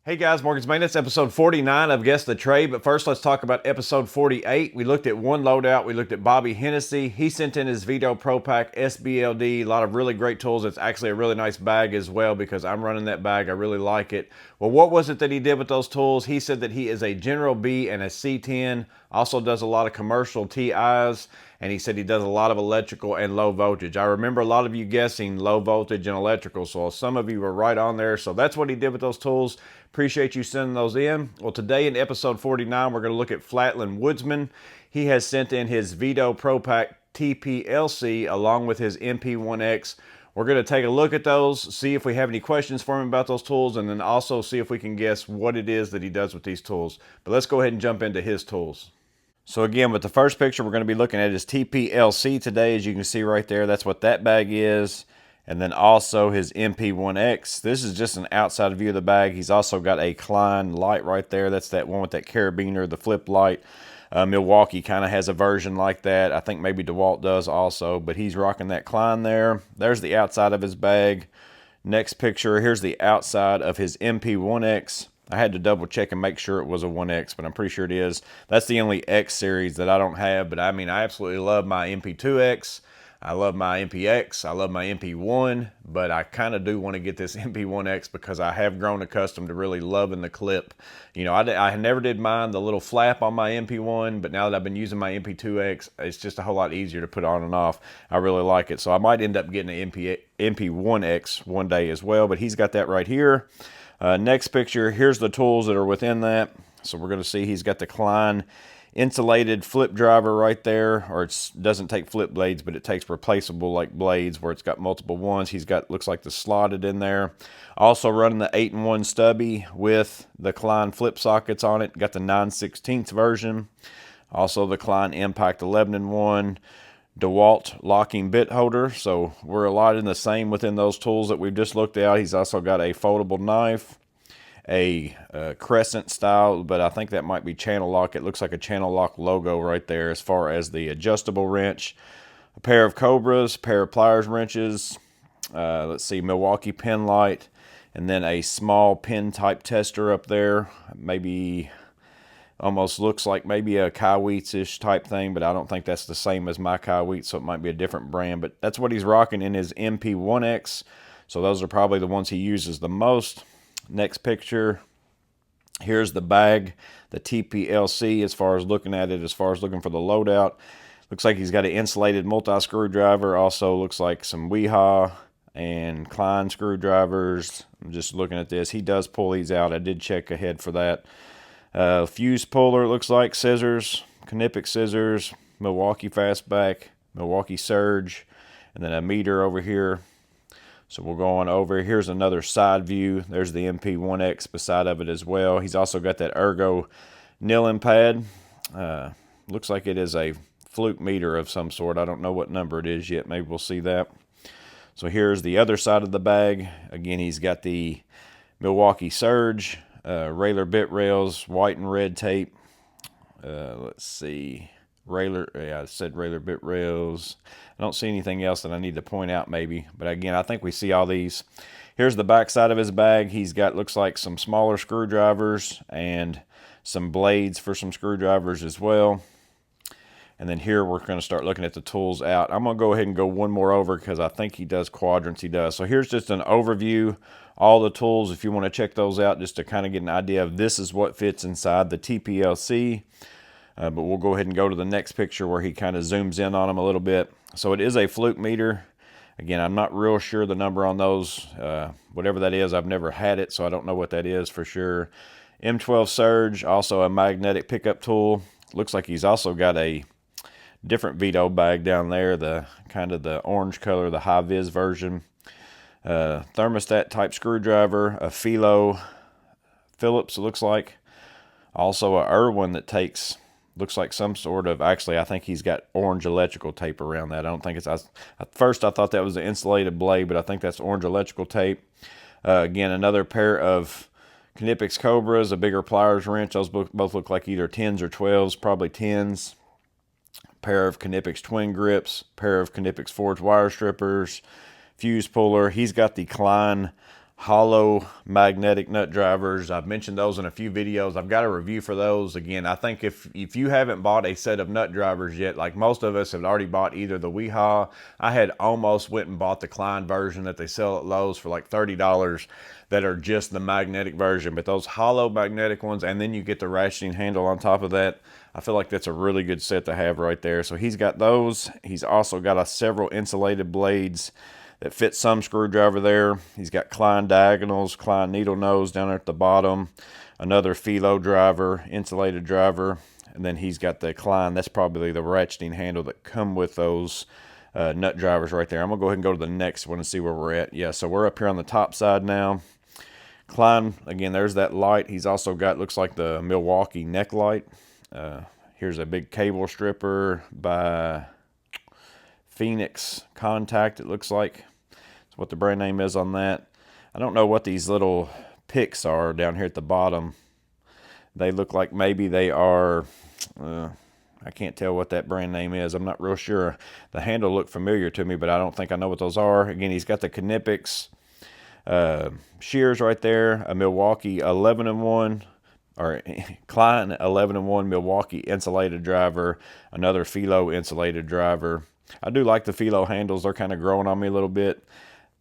Hey guys, Morgan's Maintenance, episode 49 of Guess the Trade. But first, let's talk about episode 48. We looked at one loadout. We looked at Bobby Hennessy. He sent in his Vito Pro Pack SBLD. A lot of really great tools. It's actually a really nice bag as well because I'm running that bag. I really like it. Well, what was it that he did with those tools? He said that he is a General B and a C10. Also does a lot of commercial TIs. And he said he does a lot of electrical and low voltage. I remember a lot of you guessing low voltage and electrical, so some of you were right on there. So that's what he did with those tools. Appreciate you sending those in. Well, today in episode 49, we're going to look at Flatland Woodsman. He has sent in his Vito Pro Pack TPLC along with his MP1X. We're going to take a look at those, see if we have any questions for him about those tools, and then also see if we can guess what it is that he does with these tools. But let's go ahead and jump into his tools. So again, with the first picture, we're going to be looking at his TPLC today. As you can see right there, that's what that bag is. And then also his MP1X. This is just an outside view of the bag. He's also got a Klein light right there. That's that one with that carabiner, the flip light. Milwaukee kind of has a version like that. I think maybe DeWalt does also, but he's rocking that Klein there. There's the outside of his bag. Next picture, here's the outside of his MP1X. I had to double check and make sure it was a 1X, but I'm pretty sure it is. That's the only X series that I don't have, but I mean, I absolutely love my MP2X. I love my MPX. I love my MP1, but I kind of do want to get this MP1X because I have grown accustomed to really loving the clip. You know, I never did mind the little flap on my MP1, but now that I've been using my MP2X, it's just a whole lot easier to put on and off. I really like it, so I might end up getting an MP1X one day as well, but he's got that right here. Next picture, here's the tools that are within that. So we're going to see he's got the Klein insulated flip driver right there, or it doesn't take flip blades, but it takes replaceable like blades where it's got multiple ones. He's got, looks like the slotted in there. Also running the 8-in-1 stubby with the Klein flip sockets on it. Got the 9/16 version. Also the Klein Impact 11-in-1. DeWalt locking bit holder, so we're a lot in the same within those tools that we've just looked at. He's also got a foldable knife, a crescent style, but I think that might be channel lock. It looks like a channel lock logo right there as far as the adjustable wrench. A pair of Cobras, a pair of pliers wrenches, let's see, Milwaukee pin light, and then a small pin type tester up there, maybe almost looks like maybe a Kaiweets-ish type thing, but I don't think that's the same as my Kaiweets, so it might be a different brand. But that's what he's rocking in his MP1X. So those are probably the ones he uses the most. Next picture, here's the bag, the TPLC, as far as looking at it, as far as looking for the loadout. Looks like he's got an insulated multi-screwdriver. Also looks like some Weehaw and Klein screwdrivers. I'm just looking at this. He does pull these out. I did check ahead for that. Fuse puller, it looks like, scissors, Knipex scissors, Milwaukee fastback, Milwaukee surge, and then a meter over here. So we're going over. Here's another side view. There's the MP1X beside of it as well. He's also got that Ergo nailing pad. Looks like it is a fluke meter of some sort. I don't know what number it is yet. Maybe we'll see that. So here's the other side of the bag. Again, he's got the Milwaukee surge. Railer bit rails, white and red tape. Let's see. Railer, yeah, I said Railer bit rails. I don't see anything else that I need to point out maybe. But again, I think we see all these. Here's the back side of his bag. He's got, looks like, some smaller screwdrivers and some blades for some screwdrivers as well. And then here we're going to start looking at the tools out. I'm going to go ahead and go one more over because I think he does quadrants. He does. So here's just an overview. All the tools, if you want to check those out, just to kind of get an idea of this is what fits inside the TPLC. But we'll go ahead and go to the next picture where he kind of zooms in on them a little bit. So it is a fluke meter. Again, I'm not real sure the number on those. Whatever that is, I've never had it, so I don't know what that is for sure. M12 surge, also a magnetic pickup tool. Looks like he's also got a different Vito bag down there, the kind of the orange color, the high vis version. Thermostat type screwdriver, a Philo Phillips, it looks like. Also a Irwin that takes, looks like some sort of, actually I think he's got orange electrical tape around that. I don't think it's, at first I thought that was the insulated blade, but I think that's orange electrical tape. Again, another pair of Knipex Cobras, a bigger pliers wrench. Those both look like either 10s or 12s, probably 10s. Pair of Knipex twin grips, pair of Knipex forged wire strippers, fuse puller. He's got the Klein hollow magnetic nut drivers. I've mentioned those in a few videos. I've got a review for those. Again, I think if you haven't bought a set of nut drivers yet, like most of us have already bought either the Weehaw. I had almost went and bought the Klein version that they sell at Lowe's for like $30 that are just the magnetic version, but those hollow magnetic ones, and then you get the ratcheting handle on top of that. I feel like that's a really good set to have right there. So he's got those. He's also got several insulated blades that fit some screwdriver there. He's got Klein diagonals, Klein needle nose down there at the bottom, another Philo driver, insulated driver, and then he's got the Klein. That's probably the ratcheting handle that come with those nut drivers right there. I'm gonna go ahead and go to the next one and see where we're at. Yeah, so we're up here on the top side now. Klein, again, there's that light. He's also got, looks like the Milwaukee neck light. Here's a big cable stripper by Phoenix Contact, it looks like. That's what the brand name is on that. I don't know what these little picks are down here at the bottom. They look like maybe they are, I can't tell what that brand name is. I'm not real sure. The handle looked familiar to me, but I don't think I know what those are. Again, he's got the Knipex shears right there, a Milwaukee 11-in-1, or Klein 11-in-1 Milwaukee insulated driver, another Philo insulated driver. I do like the Philo handles. They're kind of growing on me a little bit.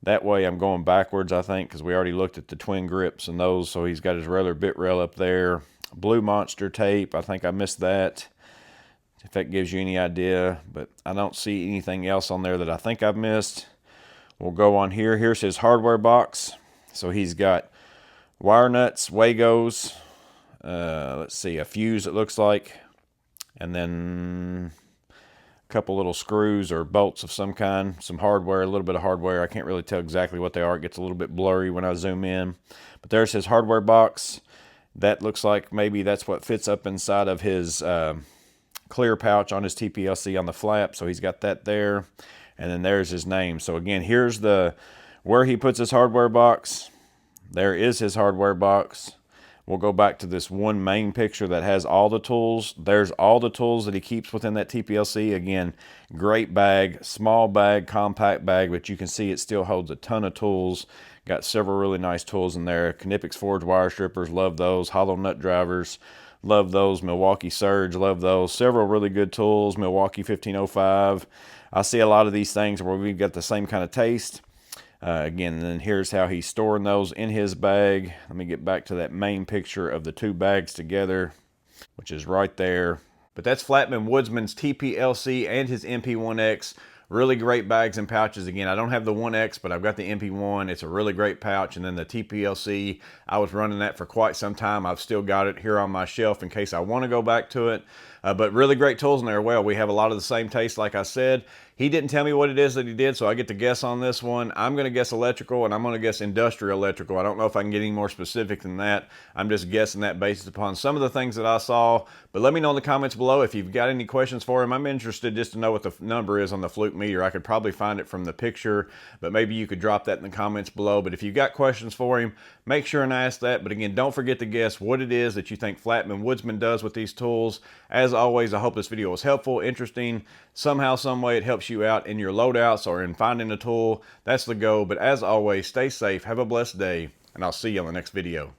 That way I'm going backwards, I think, because we already looked at the twin grips and those. So he's got his regular bit rail up there. Blue Monster tape. I think I missed that, if that gives you any idea. But I don't see anything else on there that I think I've missed. We'll go on here. Here's his hardware box. So he's got wire nuts, Wagos. Let's see, a fuse it looks like. And then couple little screws or bolts of some kind, some hardware, a little bit of hardware. I can't really tell exactly what they are. It gets a little bit blurry when I zoom in. But there's his hardware box. That looks like maybe that's what fits up inside of his clear pouch on his TPLC on the flap. So he's got that there. And then there's his name. So again, here's where he puts his hardware box. There is his hardware box. We'll go back to this one main picture that has all the tools. There's all the tools that he keeps within that TPLC. Again, great bag, small bag, compact bag, but you can see it still holds a ton of tools. Got several really nice tools in there. Knipex forged wire strippers, love those. Hollow nut drivers, love those. Milwaukee Surge, love those. Several really good tools. Milwaukee 1505. I see a lot of these things where we've got the same kind of taste. Again, then here's how he's storing those in his bag. Let me get back to that main picture of the two bags together, which is right there. But that's Flatman Woodsman's TPLC and his MP1X. Really great bags and pouches. Again, I don't have the 1X, but I've got the MP1. It's a really great pouch. And then the TPLC, I was running that for quite some time. I've still got it here on my shelf in case I want to go back to it. But really great tools in there. Well, we have a lot of the same taste, like I said. He didn't tell me what it is that he did, so I get to guess on this one. I'm going to guess electrical, and I'm going to guess industrial electrical. I don't know if I can get any more specific than that. I'm just guessing that based upon some of the things that I saw. But let me know in the comments below if you've got any questions for him. I'm interested just to know what the number is on the fluke meter. I could probably find it from the picture, but maybe you could drop that in the comments below. But if you've got questions for him, make sure and ask that. But again, don't forget to guess what it is that you think Flatman Woodsman does with these tools. As always, I hope this video was helpful, interesting. Somehow, some way it helps you out in your loadouts or in finding a tool. That's the goal. But as always, stay safe, have a blessed day, and I'll see you on the next video.